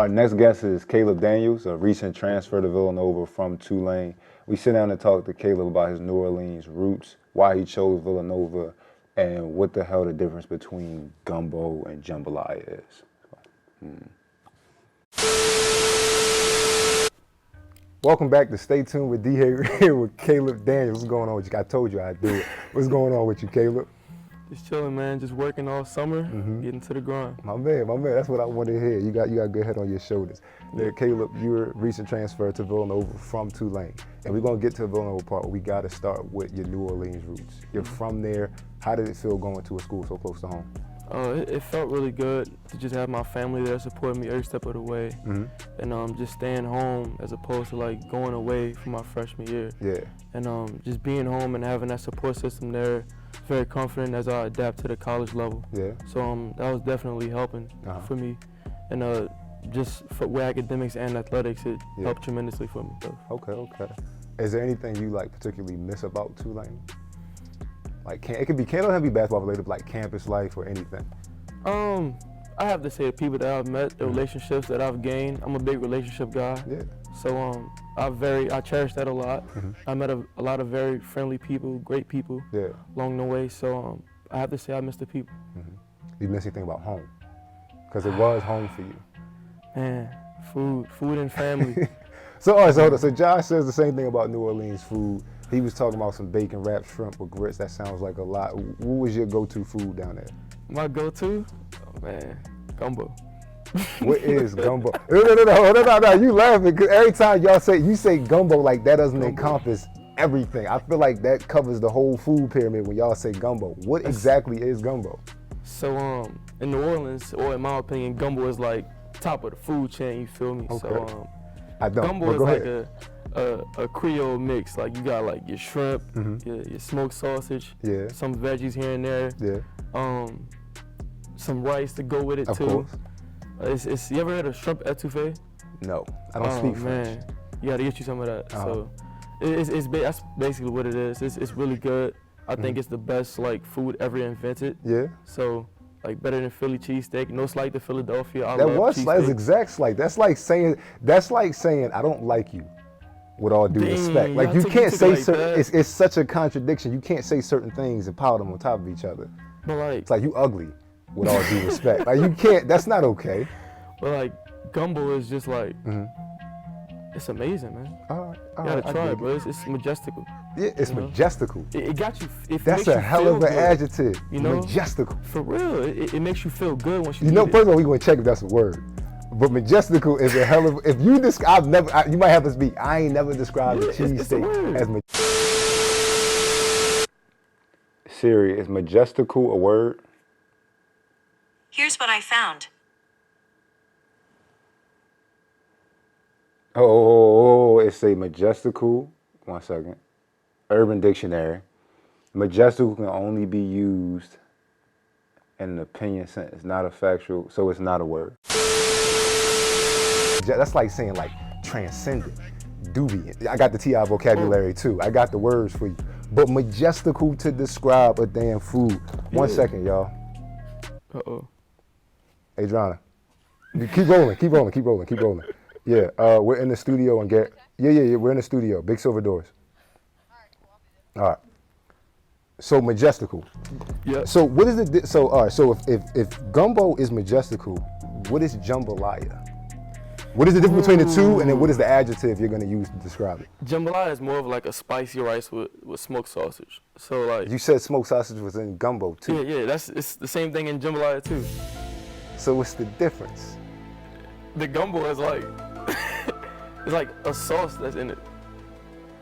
Our next guest is Caleb Daniels, a recent transfer to Villanova from Tulane. We sit down and talk to Caleb about his New Orleans roots, why he chose Villanova, and what the hell the difference between gumbo and jambalaya is. Welcome back to Stay Tuned with D.Rey here with Caleb Daniels. What's going on with you? I told you I'd do it. What's going on with you, Caleb? Just chilling, man. Just working all summer, getting to the grind. My man. That's what I want to hear. You got a good head on your shoulders. Yeah. Caleb, you're a recent transfer to Villanova from Tulane. And we're going to get to the Villanova part, but we got to start with your New Orleans roots. You're from there. How did it feel going to a school so close to home? It felt really good to just have my family there supporting me every step of the way, and just staying home as opposed to like going away for my freshman year. Yeah. And just being home and having that support system there, very confident as I adapt to the college level. Yeah. So that was definitely helping for me, and just with academics and athletics, it helped tremendously for me. So. Okay. Is there anything you like particularly miss about Tulane? Like, it don't have to be basketball related, like campus life or anything. I have to say the people that I've met, the relationships that I've gained. I'm a big relationship guy. Yeah. So I cherish that a lot. I met a lot of very friendly people, great people along the way. So I have to say I miss the people. You miss anything about home? Because it was home for you. Man, food and family. So Josh says the same thing about New Orleans food. He was talking about some bacon wrapped shrimp with grits. That sounds like a lot. What was your go-to food down there? My go-to? Oh man, gumbo. What is gumbo? No, you laughing because every time you say gumbo, like that doesn't encompass everything. I feel like that covers the whole food pyramid when y'all say gumbo. What exactly is gumbo? So in New Orleans, or in my opinion, gumbo is like top of the food chain, you feel me? Okay. So I don't. Gumbo is like a Creole mix. Like you got like your shrimp, your smoked sausage, some veggies here and there, some rice to go with it of too. Course. You ever heard of shrimp etouffee? No, I don't speak French. Man, you gotta get you some of that. So that's basically what it is. It's really good. I think it's the best like food ever invented. Yeah. So. Like better than Philly cheesesteak. No slight to Philadelphia. I love cheesesteak. That's exact slight. That's like saying I don't like you. With all due respect, like you can't say like certain. It's such a contradiction. You can't say certain things and pile them on top of each other. But like, it's like you ugly. With all due respect, like you can't. That's not okay. But like gumbo is just like. It's amazing, man. All you gotta try it, bro. It's majestical. Yeah, it's majestical. It got you. That's a hell of an adjective. You know, majestical. For real, it makes you feel good once you. First of all, we gonna check if that's a word. But majestical is a hell of. If you describe, you might have to speak. I ain't never described a cheesesteak as majestical. Siri, is majestical a word? Here's what I found. It's a majestical. 1 second. Urban Dictionary. Majestical can only be used in an opinion sentence, not a factual, so it's not a word. That's like saying like transcendent, dubious. I got the TI vocabulary too. I got the words for you. But majestical to describe a damn food. 1 second, y'all. Adriana. Keep rolling. Yeah, we're in the studio and we're in the studio. Big silver doors. All right. So majestical. Yeah. So what is it? So all right. So if gumbo is majestical, what is jambalaya? What is the difference between the two, and then what is the adjective you're gonna use to describe it? Jambalaya is more of like a spicy rice with smoked sausage. So like. You said smoked sausage was in gumbo too. Yeah. It's the same thing in jambalaya too. So what's the difference? The gumbo is like. It's like a sauce that's in it.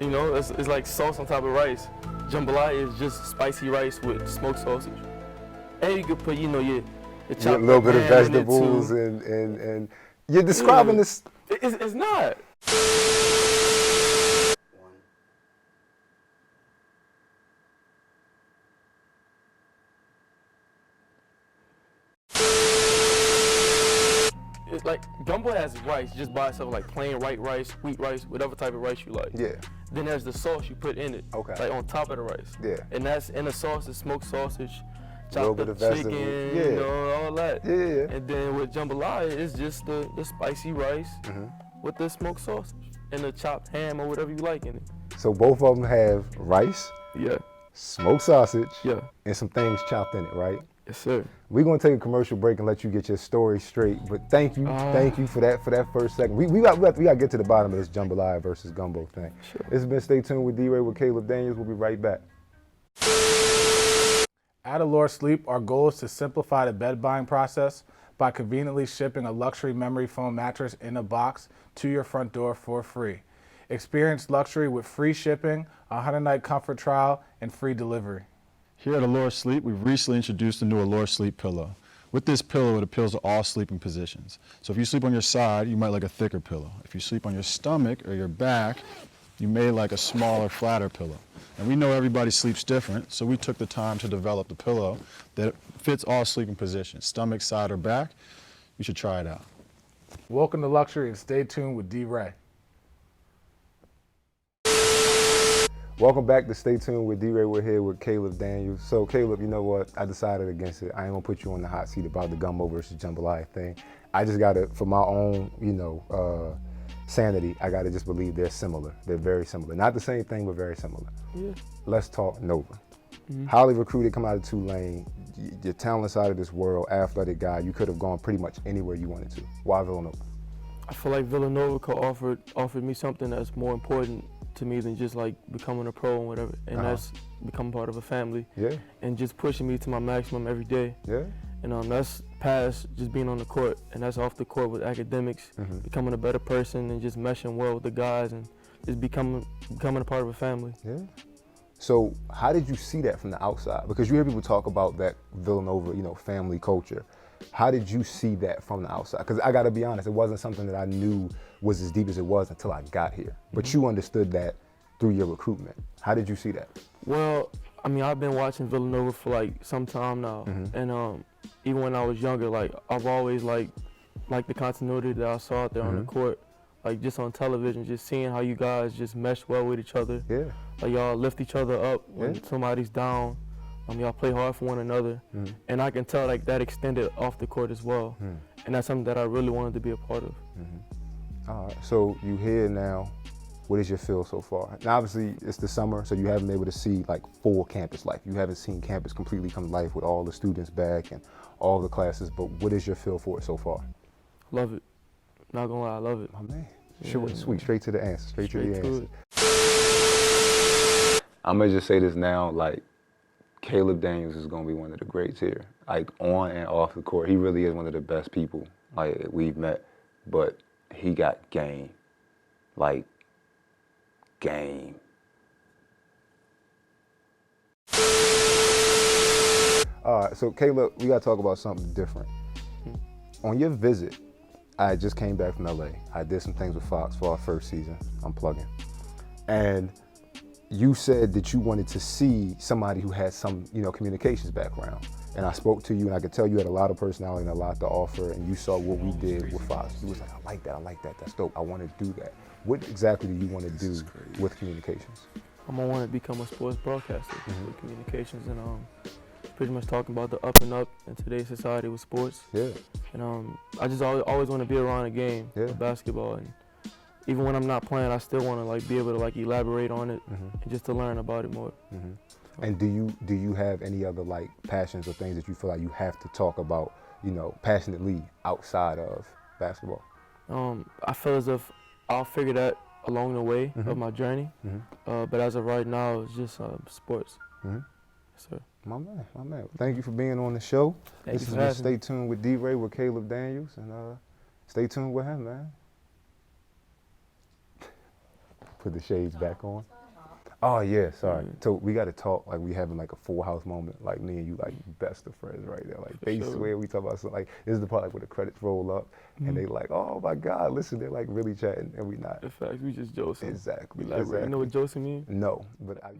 You know, it's like sauce on top of rice. Jambalaya is just spicy rice with smoked sausage. And you could put, your chopped a little bit of vegetables and you're describing this. It's not. It's like gumbo has rice just by itself, like plain white rice, wheat rice, whatever type of rice you like. Yeah. Then there's the sauce you put in it. Okay. Like on top of the rice. Yeah. And that's in the sauce is smoked sausage, chopped bit up of vegetable. chicken, Yeah. you know, all that. Yeah. And then with jambalaya, it's just the spicy rice Mm-hmm. with the smoked sausage and the chopped ham or whatever you like in it. So both of them have rice, Yeah, smoked sausage, yeah, and some things chopped in it, right? yes sir. We're gonna take a commercial break and let you get your story straight. But thank you for that first segment. We got to get to the bottom of this jambalaya versus gumbo thing. Sure. This has been Stay Tuned with D.Rey with Caleb Daniels. We'll be right back. At Allure Sleep, our goal is to simplify the bed buying process by conveniently shipping a luxury memory foam mattress in a box to your front door for free. Experience luxury with free shipping, a 100-night comfort trial, and free delivery. Here at Allure Sleep, we've recently introduced the new Allure Sleep pillow. With this pillow, it appeals to all sleeping positions. So if you sleep on your side, you might like a thicker pillow. If you sleep on your stomach or your back, you may like a smaller, flatter pillow. And we know everybody sleeps different, so we took the time to develop the pillow that fits all sleeping positions, stomach, side, or back. You should try it out. Welcome to luxury and stay tuned with D.Rey. Welcome back to Stay Tuned with D.Rey. We're here with Caleb Daniels. So Caleb, you know what? I decided against it. I ain't gonna put you on the hot seat about the gumbo versus jambalaya thing. I just gotta, for my own, sanity, I gotta just believe they're similar. They're very similar. Not the same thing, but very similar. Yeah. Let's talk Nova. Highly recruited, come out of Tulane. Your talent's out of this world, athletic guy. You could have gone pretty much anywhere you wanted to. Why Villanova? I feel like Villanova could offered me something that's more important to me than just like becoming a pro and whatever, and that's becoming part of a family. Yeah. And just pushing me to my maximum every day. Yeah. And that's past just being on the court, and that's off the court with academics, becoming a better person and just meshing well with the guys and just becoming a part of a family. Yeah. So how did you see that from the outside? Because you hear people talk about that Villanova, family culture. How did you see that from the outside? Because I got to be honest, it wasn't something that I knew was as deep as it was until I got here. But you understood that through your recruitment. How did you see that? Well, I mean, I've been watching Villanova for like some time now, and even when I was younger, like I've always liked the continuity that I saw out there on the court, like just on television, just seeing how you guys just mesh well with each other. Yeah. Like y'all lift each other up when somebody's down. Y'all play hard for one another, and I can tell like that extended off the court as well, and that's something that I really wanted to be a part of. All right, so you here now. What is your feel so far? Now, obviously, it's the summer, so you haven't been able to see like full campus life. You haven't seen campus completely come to life with all the students back and all the classes, but what is your feel for it so far? Love it. Not gonna lie, I love it. My man. Short and sweet, straight to the answer, straight to the answer. I'm gonna just say this now, like, Caleb Daniels is gonna be one of the greats here. Like, on and off the court, he really is one of the best people, like, we've met, but he got game. Like, game. All right, so Caleb, we gotta talk about something different. On your visit, I just came back from LA. I did some things with Fox for our first season. I'm plugging. And you said that you wanted to see somebody who had some, communications background. And I spoke to you, and I could tell you had a lot of personality and a lot to offer, and you saw what we did with Fox. You was like, I like that, that's dope. I want to do that. What exactly do you want to do with communications? I'm gonna want to become a sports broadcaster with communications, and pretty much talking about the up and up in today's society with sports. Yeah. And I just always want to be around a game of basketball, and even when I'm not playing, I still want to like be able to like elaborate on it and just to learn about it more. And do you have any other like passions or things that you feel like you have to talk about, passionately outside of basketball? I feel as if I'll figure that along the way of my journey, but as of right now, it's just sports. Yes, sir. My man. Thank you for being on the show. This has been Stay Tuned with D.Rey with Caleb Daniels, and stay tuned with him, man. Put the shades back on. Oh yeah, sorry. So we got to talk like we having like a Full House moment, like me and you, like best of friends right there. Like they swear we talk about something. Like this is the part like where the credits roll up, and they like, oh my God, listen, they're like really chatting, and we not. In fact, we just joking. Exactly. You know what joking means? No, but I.